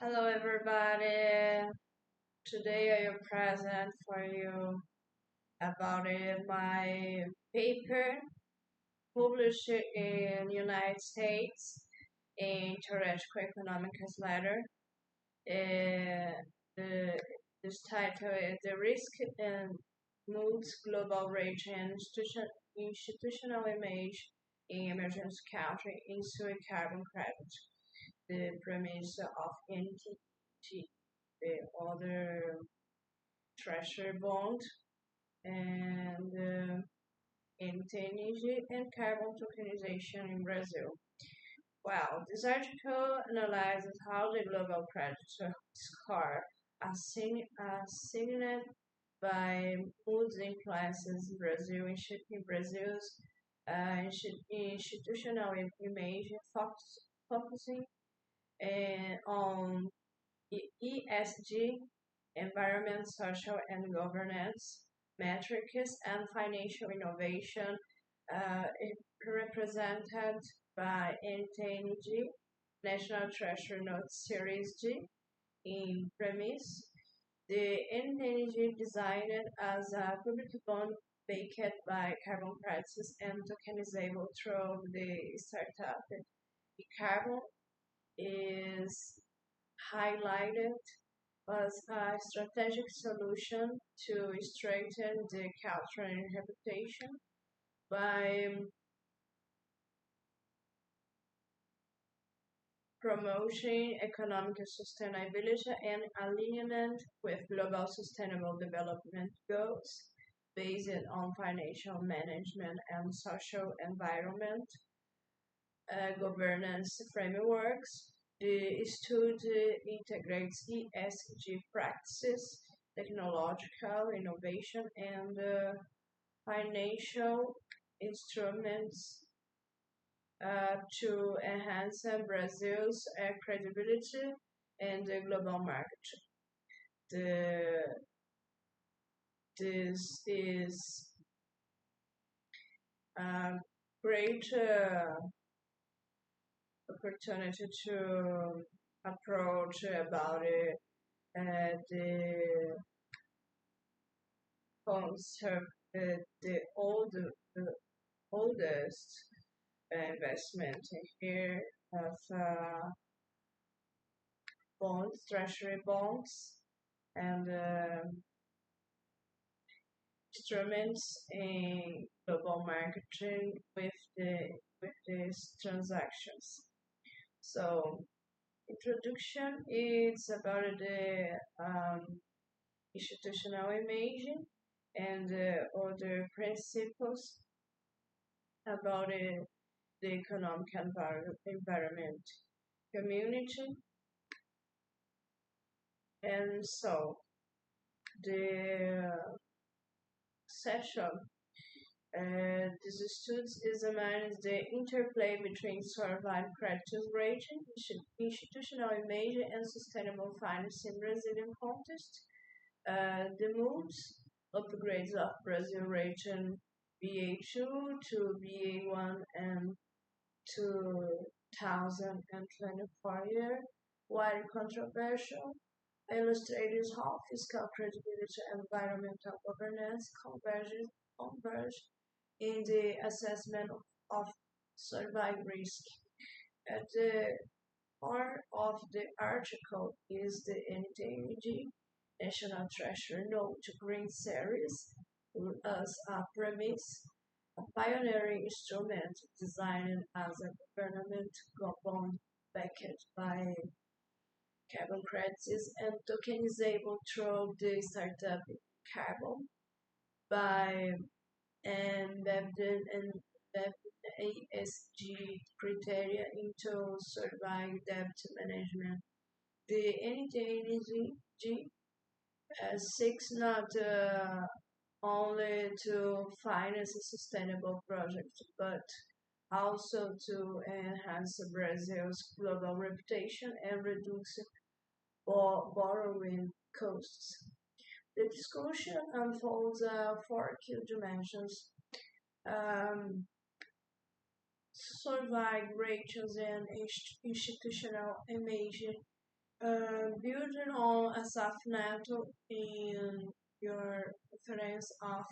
Hello everybody. Today I am present for you about my paper published in United States in Theoretical Economics Letter. Uh, the this title is The Risk and Moods Global Rate and Institutional Image in Emergence Country into Carbon Credit. The premise of NTN-G, the other Treasury bond, and NTN-G and carbon tokenization in Brazil. Well, this article analyzes how the global credit score assigned by Moody classes in Brazil in Brazil's institutional image focusing on ESG, environment, social, and governance metrics, and financial innovation, represented by NTN-G, National Treasury Note Series G, in premise. The NTN-G designed as a public bond backed by carbon credits and tokenizable through the startup. iCarbon is highlighted as a strategic solution to strengthen the culture and reputation by promoting economic sustainability and alignment with global sustainable development goals based on financial management and social environment governance frameworks. The study integrates ESG practices, technological innovation, and financial instruments to enhance Brazil's credibility in the global market. The, this is a great opportunity to approach about the concept, the oldest investment here of bonds, treasury bonds, and instruments in global marketing with these transactions. So introduction is about the institutional imaging and other principles about the economic environment, community, and so the session. This study examines the interplay between surviving credit rating, institutional image, and sustainable finance in Brazilian context. The moves upgrades of Brazil rating BA2 to BA1 and 2024 year, while controversial, illustrates how fiscal credibility and environmental governance converge in the assessment of survival risk. At the core of the article is the NTN-G National Treasury Note Green Series as a premise, a pioneering instrument designed as a government bond backed by carbon credits and tokenizable through the startup Carbon by embedding ESG criteria into surviving debt management. The NTN-G seeks not only to finance a sustainable project, but also to enhance Brazil's global reputation and reduce borrowing costs. The discussion unfolds four key dimensions: um, survive ratios and institutional image, Building on a soft NATO in your reference of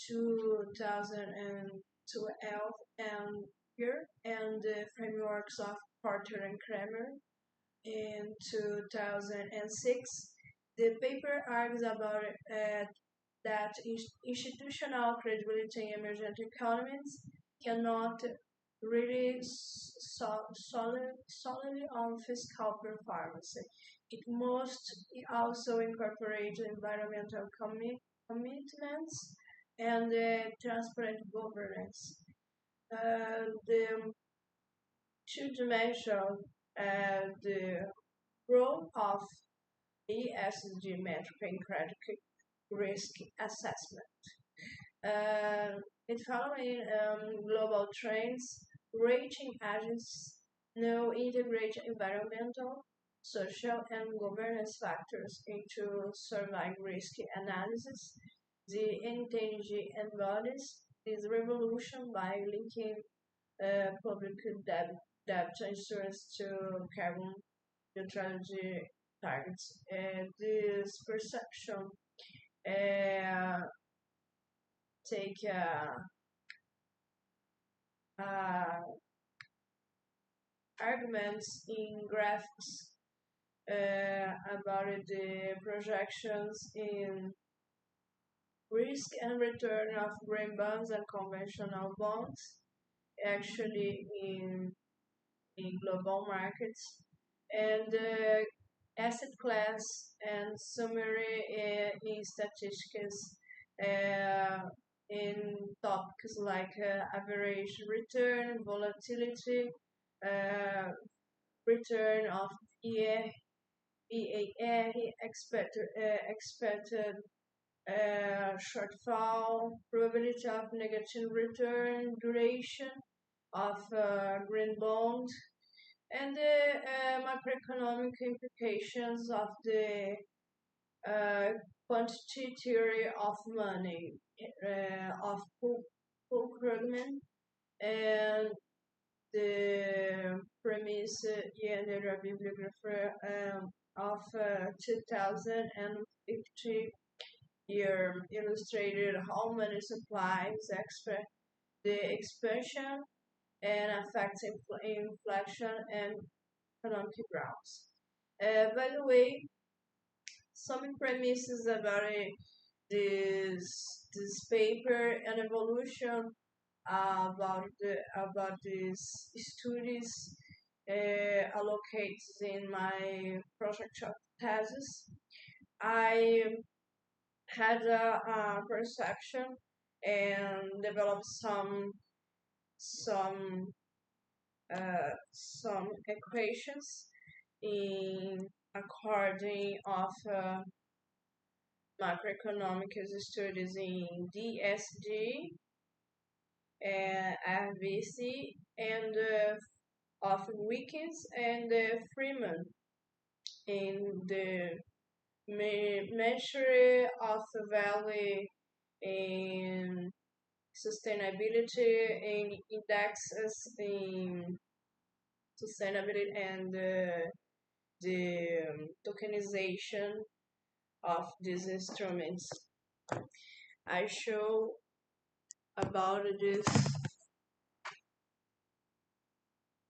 2012 and here and the frameworks of Porter and Kramer in 2006. The paper argues about that institutional credibility in emergent economies cannot really solely on fiscal performance. It must also incorporate environmental commitments and transparent governance. The two dimension the role of ESG metric in credit risk assessment. In following global trends, rating agencies now integrate environmental, social, and governance factors into surveying risk analysis. The NTN-G embodies this revolution by linking public debt insurance to carbon neutrality targets. This perception uh, take arguments in graphics about the projections in risk and return of green bonds and conventional bonds, actually in global markets, and asset class and summary in statistics in topics like average return, volatility, uh, return of EAR, expected shortfall, probability of negative return, duration of green bond, and the macroeconomic implications of the quantity theory of money, of Krugman, and the premise Janeiro bibliographer of 2050 year illustrated how money supply is the expansion and affects inflation and economic grounds. By the way, some premises about this paper and evolution about these studies allocated in my project of thesis. I had a perception and developed some some equations in according of macroeconomic studies in DSG and RBC and of Wickens and Freeman in the measure of value in sustainability in indexes in sustainability and the tokenization of these instruments. I show about this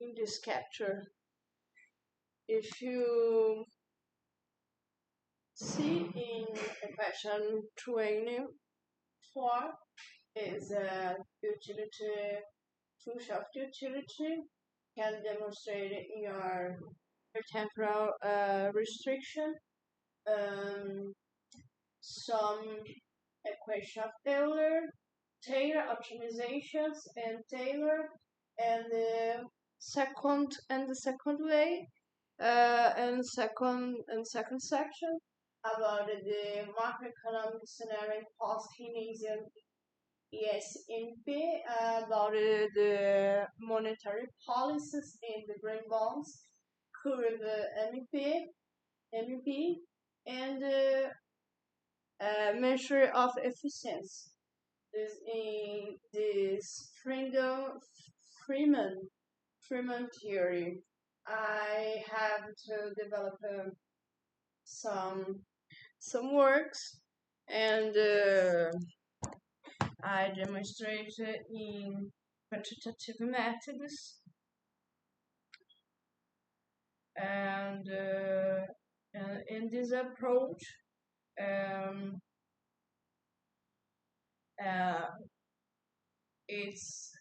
in this capture. If you see in question 24 is a utility function of utility can demonstrate your temporal restriction. Some equation of Taylor optimizations and Taylor and the second way and second section about the macroeconomic scenario post Keynesian ESMP about the monetary policies in the green bonds, curve MEP, and measure of efficiency. This in this Freeman theory I have to develop some works, and I demonstrated in quantitative methods, and in this approach, um, uh, it's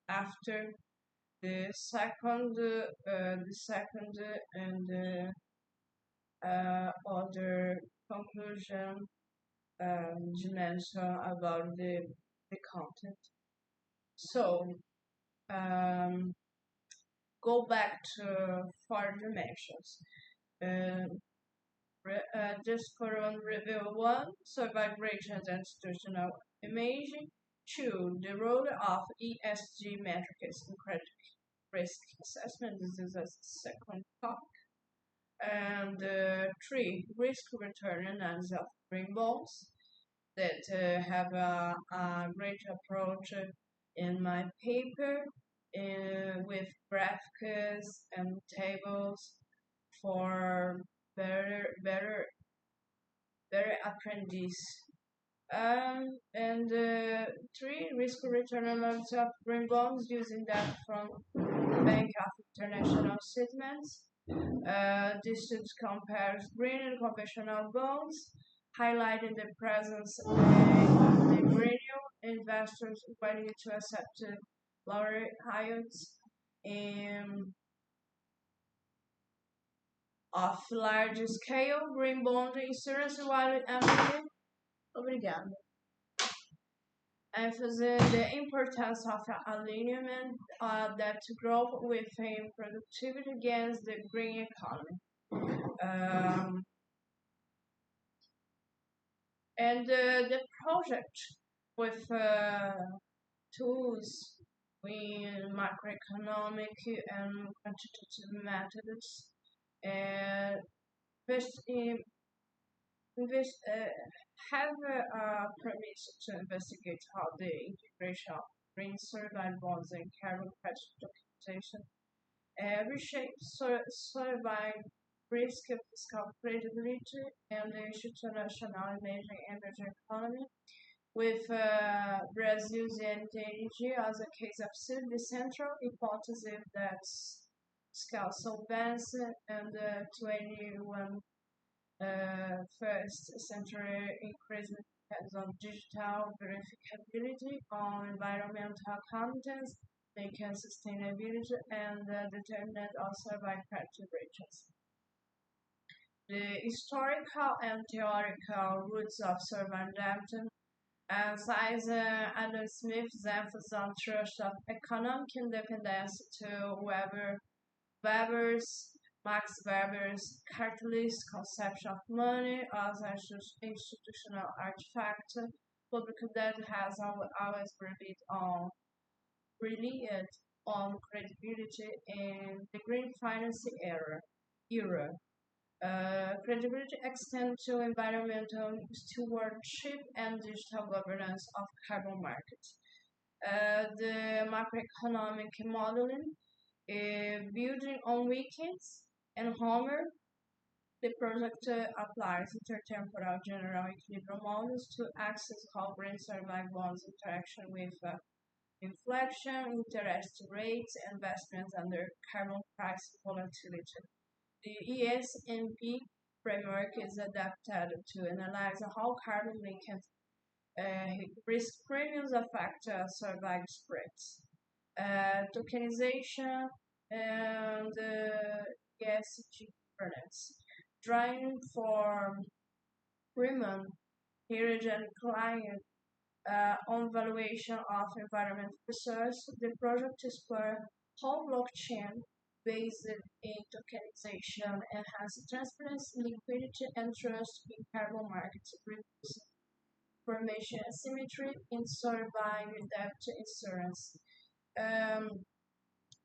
after the second and other conclusion dimension about the content. So go back to four dimensions. Just for one review: one, survey gradients and institutional imaging; two, the role of ESG metrics in credit risk assessment. This is a second topic. And three, risk return analysis of green bonds that have a great approach in my paper with graphics and tables for better apprentice. And three, risk return analysis of green bonds using that from Bank of International Settlements. This should compare green and conventional bonds, highlighting the presence of the green investors willing to accept lower yields of large-scale green bond insurance, while obrigado. Emphasizing the importance of alignment that growth within productivity against the green economy. And the project with tools in macroeconomic and quantitative methods have a premise to investigate how the integration of green certified bonds and carbon credit documentation reshapes certified risk, fiscal credibility, and the institutional imaging emerging economy, with Brazil's NTN-G as a case of the central hypothesis that fiscal solvency and the 21 first century increasement depends on digital verifiability, on environmental competence, making sustainability, and the determinant also by credit rates. The historical and theoretical roots of sovereign debt emphasize Adam Smith's emphasis on trust of economic independence to Max Weber's catalyst conception of money as an institutional artifact. Public debt has always relied on credibility in the green finance era. Credibility extends to environmental stewardship and digital governance of carbon markets. The macroeconomic modeling, building on Wickens and Homer, the project applies intertemporal general equilibrium models to access how green survive bonds interaction with inflation, interest rates, and investments under carbon price volatility. The ESMP framework is adapted to analyze how carbon-linked risk premiums affect survival spreads. Tokenization and ESG governance. Drawing for Riemann, Hirsch and Klein on valuation of environmental resources, the project explores how blockchain based in tokenization enhances transparency, liquidity, and trust in carbon markets, reducing information asymmetry in surviving debt insurance.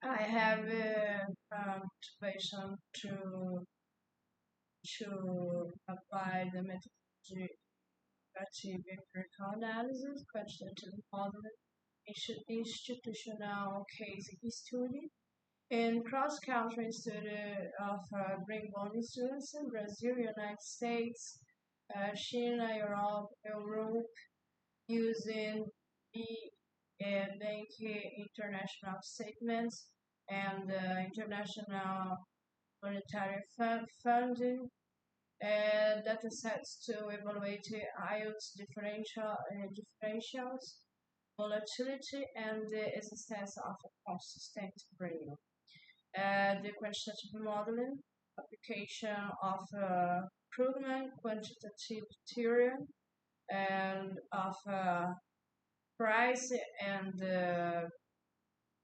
I have motivation to apply the methodology quantitative empirical analysis, quantitative modeling, institutional case study, In cross-country study of green bond issuance in Brazil, United States, China, Europe, using the bank international statements and international monetary funding data sets to evaluate IOT's differentials, volatility, and the existence of a consistent premium. The quantitative modeling, application of Krugman quantitative theory, and of price and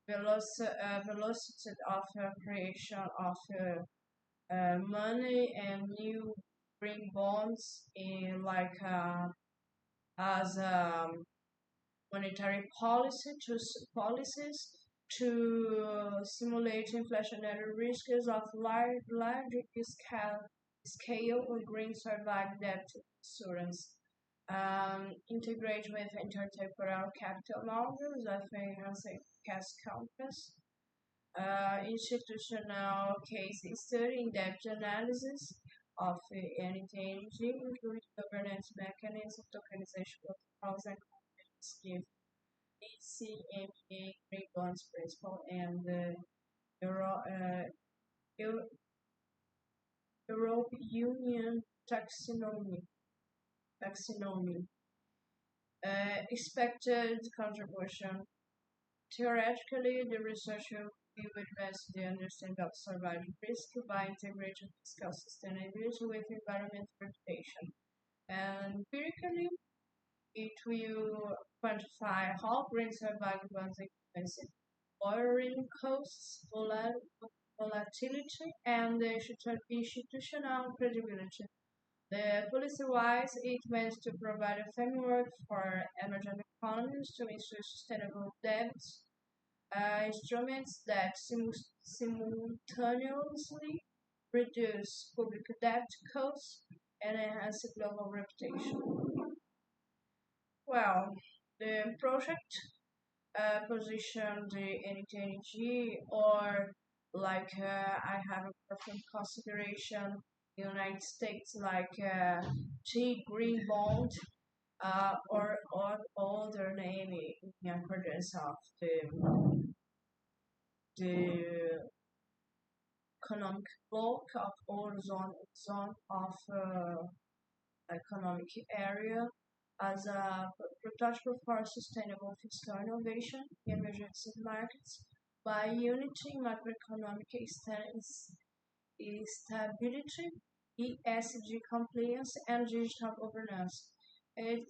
velocity of creation of money and new green bonds in as monetary policies to simulate inflationary risks of large scale green survival debt insurance. Integrate with intertemporal capital models of financing cash counters. Institutional case study in-depth analysis of NTN-G, including governance mechanism, tokenization protocols, and give ECMA green bonds principle and the Europe Union taxonomy. Expected contribution. Theoretically, the research will advance the understanding of survival risk by integrating fiscal sustainability with environmental reputation. And empirically, it will quantify how green survival bonds influence borrowing costs, volatility, and institutional credibility. Policy-wise, it meant to provide a framework for emerging economies to ensure sustainable debt instruments that simultaneously reduce public debt costs and enhance global reputation. Well, the project positioned the NTN-G or I have a perfect consideration United States G green bond or other name in accordance of the economic bloc of or zone of economic area as a prototype for sustainable fiscal innovation in emergency markets by unity macroeconomic stability, ESG compliance, and digital governance. It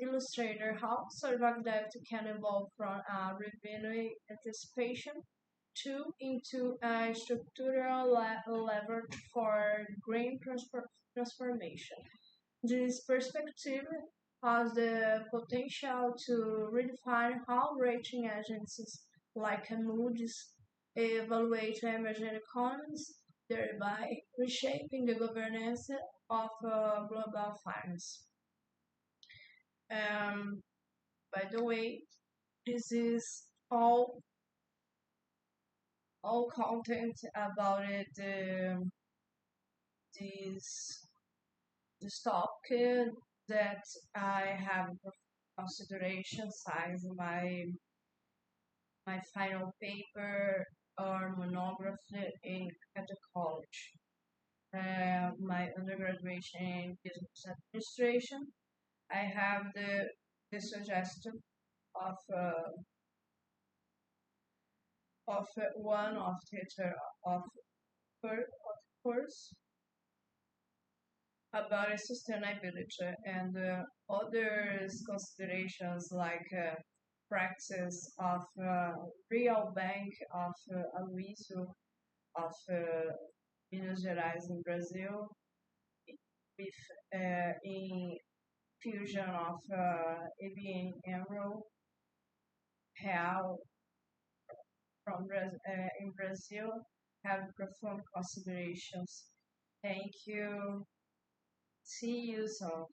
illustrated how survival debt can evolve from revenue anticipation into a structural leverage for green transformation. This perspective has the potential to redefine how rating agencies like Moody's evaluate emerging economies, thereby reshaping the governance of global finance. By the way, this is all content about it. This topic that I have consideration size my final paper or monography at the college. My undergraduate in business administration. I have the suggestion of one of teacher of course about sustainability and other considerations like practice of real bank of Aloysio of Minas Gerais in Brazil with in fusion of ABN AMRO real from in Brazil have profound considerations. Thank you. See you soon.